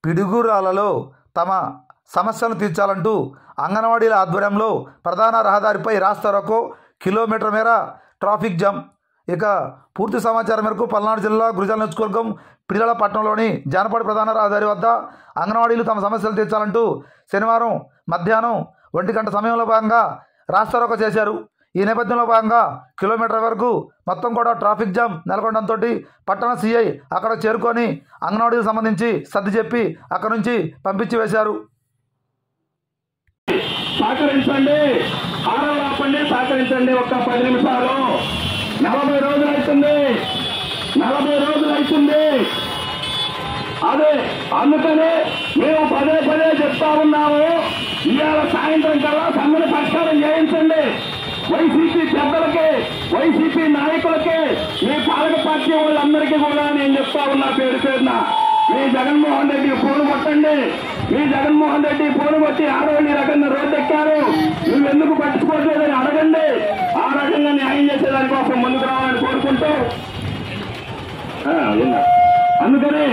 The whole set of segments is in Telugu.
పిడుగురాలలో తమ సమస్యలను తీర్చాలంటూ అంగన్వాడీల ఆధ్వర్యంలో ప్రధాన రహదారిపై రాస్తారోకో, కిలోమీటర్ మేర ట్రాఫిక్ జామ్. ఇక పూర్తి సమాచారం మేరకు పల్నాడు జిల్లా గురిజాల నియోజకవర్గం పిల్లల పట్టణంలోని జానపడి ప్రధాన రహదారి వద్ద అంగన్వాడీలు తమ సమస్యలు తీర్చాలంటూ శనివారం మధ్యాహ్నం 1 గంట సమయంలో భాగంగా రాస్తారోకో చేశారు. ఈ నేపథ్యంలో భాగంగా కిలోమీటర్ వరకు మొత్తం కూడా ట్రాఫిక్ జామ్ నెలకొనడంతో పట్టణ సిఐ అక్కడ చేరుకొని అంగన్వాడీలకు సంబంధించి సర్ది చెప్పి అక్కడ నుంచి పంపించి వేశారు. సహకరించండి, ఆపండి, సహకరించండి. ఒక్క 10 నిమిషాలు. 40 రోజులు అవుతుంది. అదే అందుకనే మేము పదే చెప్తా ఉన్నాము. ఇవాళ సాయంత్రం కల్లా సమ్మెను పరిష్కారం చేయించండి. వైసీపీ పెద్దలకి, వైసీపీ నాయకులకి, మీ పాలక పార్టీ వాళ్ళందరికీ కూడా నేను చెప్తా ఉన్నా పేరున మీ జగన్మోహన్ రెడ్డి ఫోన్ కొట్టండి. మీ జగన్మోహన్ రెడ్డి ఫోన్ కొట్టి ఆడవాళ్ళు ఈ రకంగా రోడ్డు ఎక్కారు, నువ్వెందుకు పట్టుకోవట్లేదని అడగండి. ఆ రకంగా న్యాయం చేసేదానికోసం ముందుకు రావాలని కోరుకుంటూ అందుకని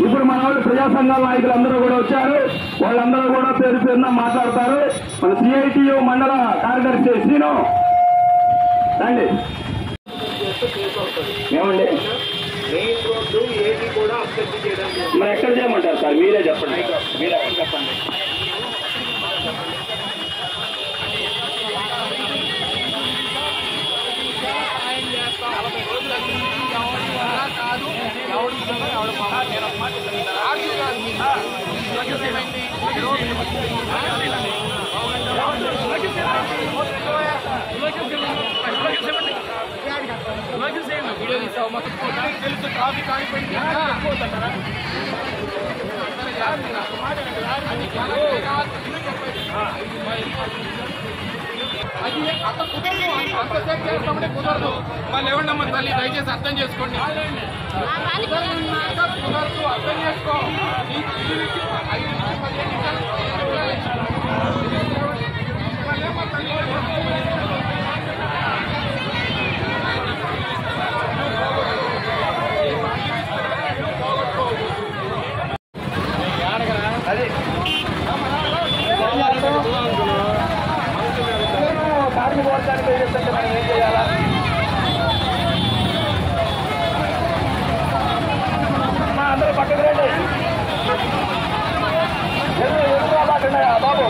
ఇప్పుడు మన వాళ్ళు ప్రజా సంఘాల నాయకులు అందరూ కూడా వచ్చారు. వాళ్ళందరూ కూడా పేరున మాట్లాడతారు. మన సిఐటియు మండల కార్యదర్శి శ్రీను రండి. ఏమండి మరి ఎక్కడ చేయమంటారు సార్? మీరే చెప్పండి. మీరు ఎక్కడ చెప్పండి. ట్రాఫిక్ ఆగిపోయింది. అది అంత కుదరదు, అంతసేపు చేస్తామంటే కుదరదు. వాళ్ళు ఎవరినమ్మా తల్లి, దయచేసి అర్థం చేసుకోండి. కుదరదు, అర్థం చేసుకో. 5 నుంచి 15 నిమిషాలు కార్మిక వర్గానికి మనం ఏం చేయాలా? అందరూ పక్కకు రండి. బాబు